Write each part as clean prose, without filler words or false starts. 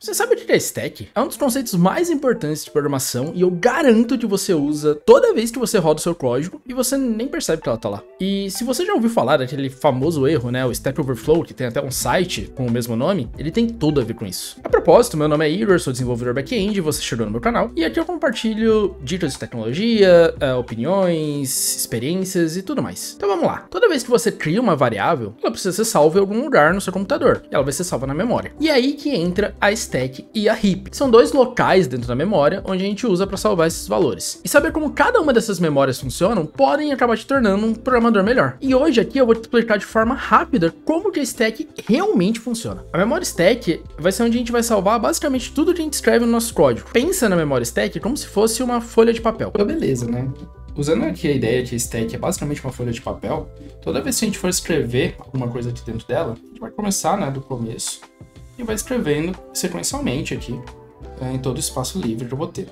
Você sabe o que é stack? É um dos conceitos mais importantes de programação e eu garanto que você usa toda vez que você roda o seu código e você nem percebe que ela tá lá. E se você já ouviu falar daquele famoso erro, né, o Stack Overflow, que tem até um site com o mesmo nome, ele tem tudo a ver com isso. A propósito, meu nome é Igor, sou desenvolvedor back-end, você chegou no meu canal e aqui eu compartilho dicas de tecnologia, opiniões, experiências e tudo mais. Então vamos lá. Toda vez que você cria uma variável, ela precisa ser salva em algum lugar no seu computador e ela vai ser salva na memória. E é aí que entra a stack e a heap. São dois locais dentro da memória onde a gente usa para salvar esses valores. E saber como cada uma dessas memórias funcionam podem acabar te tornando um programador melhor. E hoje aqui eu vou te explicar de forma rápida como que a stack realmente funciona. A memória stack vai ser onde a gente vai salvar basicamente tudo que a gente escreve no nosso código. Pensa na memória stack como se fosse uma folha de papel. Beleza, né? Usando aqui a ideia que a stack é basicamente uma folha de papel, toda vez que a gente for escrever alguma coisa aqui dentro dela, a gente vai começar, né, do começo e vai escrevendo sequencialmente aqui em todo o espaço livre que eu vou ter.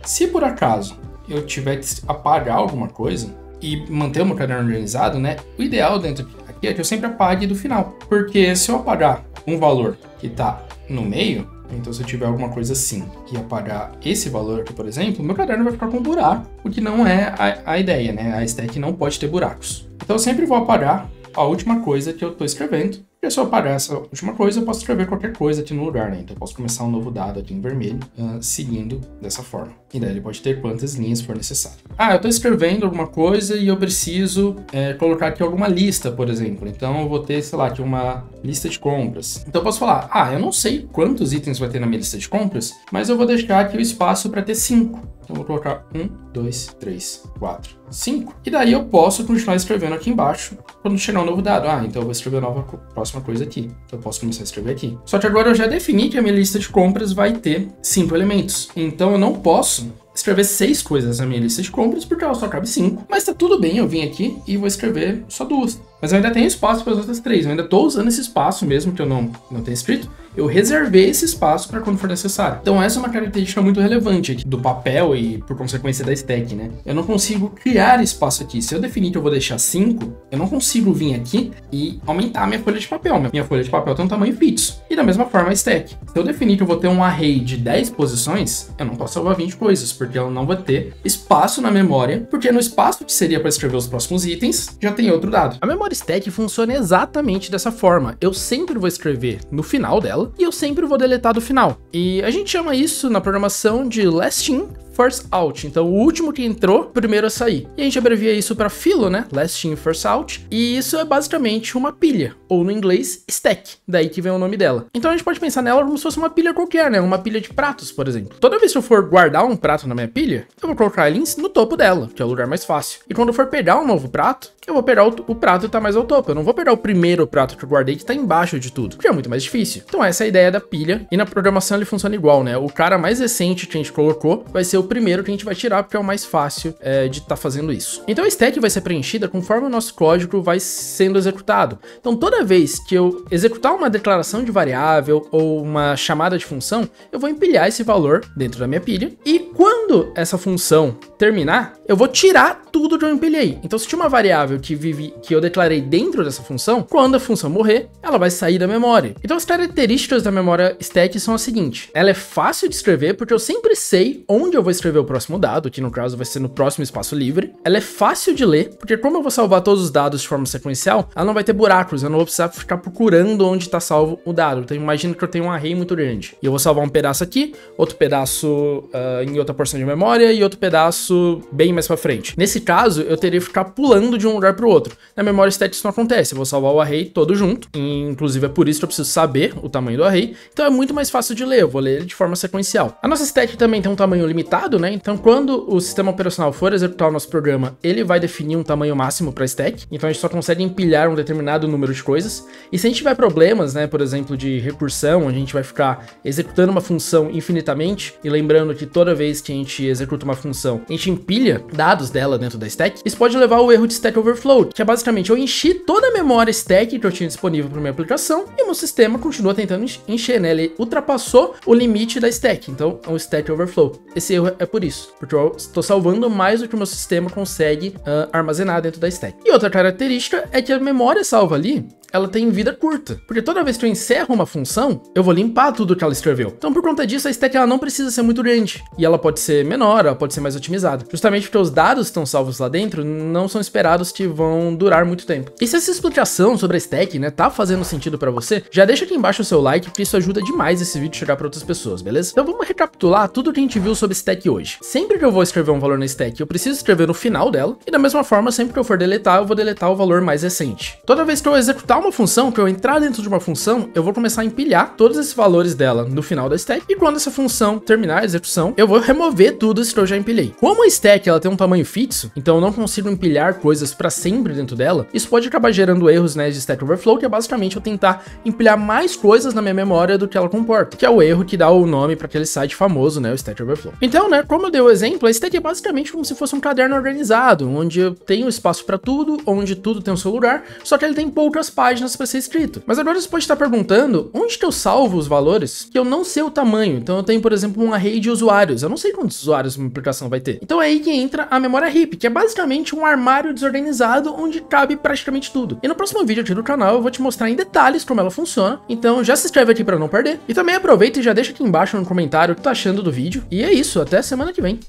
Se por acaso eu tiver que apagar alguma coisa e manter o meu caderno organizado, né, o ideal dentro aqui é que eu sempre apague do final, porque se eu apagar um valor que está no meio, então se eu tiver alguma coisa assim e apagar esse valor aqui, por exemplo, meu caderno vai ficar com um buraco, o que não é a ideia, né? A stack não pode ter buracos. Então eu sempre vou apagar a última coisa que eu estou escrevendo, porque se eu apagar essa última coisa, eu posso escrever qualquer coisa aqui no lugar, né? Então eu posso começar um novo dado aqui em vermelho, seguindo dessa forma. E daí ele pode ter quantas linhas for necessário. Ah, eu estou escrevendo alguma coisa e eu preciso colocar aqui alguma lista, por exemplo. Então eu vou ter, sei lá, aqui uma lista de compras. Então eu posso falar, eu não sei quantos itens vai ter na minha lista de compras, mas eu vou deixar aqui o espaço para ter 5. Então eu vou colocar 1, 2, 3, 4, 5. E daí eu posso continuar escrevendo aqui embaixo quando chegar um novo dado. Então eu vou escrever a próxima coisa aqui. Então eu posso começar a escrever aqui. Só que agora eu já defini que a minha lista de compras vai ter 5 elementos. Então eu não posso escrever 6 coisas na minha lista de compras porque ela só cabe 5. Mas tá tudo bem, eu vim aqui e vou escrever só 2. Mas eu ainda tenho espaço para as outras 3. Eu ainda estou usando esse espaço mesmo que eu não tenha escrito. Eu reservei esse espaço para quando for necessário. Então essa é uma característica muito relevante aqui do papel e por consequência da stack, né? Eu não consigo criar espaço aqui. Se eu definir que eu vou deixar 5, eu não consigo vir aqui e aumentar a minha folha de papel. Minha folha de papel tem um tamanho fixo. E da mesma forma a stack. Se eu definir que eu vou ter um array de 10 posições, eu não posso salvar 20 coisas, porque ela não vai ter espaço na memória, porque no espaço que seria para escrever os próximos itens, já tem outro dado. A memória stack funciona exatamente dessa forma. Eu sempre vou escrever no final dela e eu sempre vou deletar do final. E a gente chama isso na programação de last in, first out. Então o último que entrou, primeiro a sair. E a gente abrevia isso para filo, né? Last in, first out. E isso é basicamente uma pilha, ou no inglês, stack. Daí que vem o nome dela. Então a gente pode pensar nela como se fosse uma pilha qualquer, né? Uma pilha de pratos, por exemplo. Toda vez que eu for guardar um prato na minha pilha, eu vou colocar ele no topo dela, que é o lugar mais fácil. E quando eu for pegar um novo prato, eu vou pegar o prato que tá mais ao topo. Eu não vou pegar o primeiro prato que eu guardei que tá embaixo de tudo, porque é muito mais difícil. Então essa é a ideia da pilha. E na programação ele funciona igual, né? O cara mais recente que a gente colocou vai ser o primeiro que a gente vai tirar, porque é o mais fácil de estar fazendo isso. Então a stack vai ser preenchida conforme o nosso código vai sendo executado. Então toda vez que eu executar uma declaração de variável ou uma chamada de função, eu vou empilhar esse valor dentro da minha pilha e quando essa função terminar, eu vou tirar tudo que eu empilhei. Então se tinha uma variável que eu declarei dentro dessa função, quando a função morrer, ela vai sair da memória. Então as características da memória stack são as seguintes. Ela é fácil de escrever porque eu sempre sei onde eu vou escrever o próximo dado, que no caso vai ser no próximo espaço livre. Ela é fácil de ler, porque como eu vou salvar todos os dados de forma sequencial, ela não vai ter buracos, eu não vou precisar ficar procurando onde está salvo o dado. Então imagina que eu tenho um array muito grande. E eu vou salvar um pedaço aqui, outro pedaço em outra porção de memória e outro pedaço bem mais pra frente. Nesse caso, eu teria que ficar pulando de um lugar para o outro. Na memória stack isso não acontece, eu vou salvar o array todo junto, e, inclusive é por isso que eu preciso saber o tamanho do array, então é muito mais fácil de ler, eu vou ler ele de forma sequencial. A nossa stack também tem um tamanho limitado, né? Então quando o sistema operacional for executar o nosso programa, ele vai definir um tamanho máximo para stack, então a gente só consegue empilhar um determinado número de coisas, e se a gente tiver problemas, né, por exemplo, de recursão, onde a gente vai ficar executando uma função infinitamente, e lembrando que toda vez que a gente executa uma função, a gente empilha dados dela dentro da stack, isso pode levar ao erro de Stack Overflow, que é basicamente eu enchi toda a memória stack que eu tinha disponível para minha aplicação e o meu sistema continua tentando encher, né? Ele ultrapassou o limite da stack, então é um Stack Overflow. Esse erro é por isso, porque eu estou salvando mais do que o meu sistema consegue armazenar dentro da stack. E outra característica é que a memória salva ali, ela tem vida curta, porque toda vez que eu encerro uma função, eu vou limpar tudo que ela escreveu. Então, por conta disso, a stack ela não precisa ser muito grande, e ela pode ser menor, ela pode ser mais otimizada, justamente porque os dados que estão salvos lá dentro não são esperados que vão durar muito tempo. E se essa explicação sobre a stack, né, tá fazendo sentido pra você, já deixa aqui embaixo o seu like, porque isso ajuda demais esse vídeo chegar pra outras pessoas, beleza? Então vamos recapitular tudo que a gente viu sobre stack hoje. Sempre que eu vou escrever um valor na stack, eu preciso escrever no final dela, e da mesma forma, sempre que eu for deletar, eu vou deletar o valor mais recente. Toda vez que eu executar uma função, que eu entrar dentro de uma função, eu vou começar a empilhar todos esses valores dela no final da stack, e quando essa função terminar a execução, eu vou remover tudo isso que eu já empilhei. Como a stack ela tem um tamanho fixo, então eu não consigo empilhar coisas para sempre dentro dela, isso pode acabar gerando erros, né, de Stack Overflow, que é basicamente eu tentar empilhar mais coisas na minha memória do que ela comporta, que é o erro que dá o nome para aquele site famoso, né, o Stack Overflow. Então, né, como eu dei o exemplo, a stack é basicamente como se fosse um caderno organizado, onde eu tenho espaço para tudo, onde tudo tem o seu lugar, só que ele tem poucas páginas para ser escrito. Mas agora você pode estar perguntando, onde que eu salvo os valores que eu não sei o tamanho? Então eu tenho, por exemplo, um array de usuários, eu não sei quantos usuários uma aplicação vai ter. Então é aí que entra a memória heap, que é basicamente um armário desorganizado onde cabe praticamente tudo. E no próximo vídeo aqui do canal eu vou te mostrar em detalhes como ela funciona, então já se inscreve aqui para não perder. E também aproveita e já deixa aqui embaixo no comentário o que tá achando do vídeo. E é isso, até semana que vem.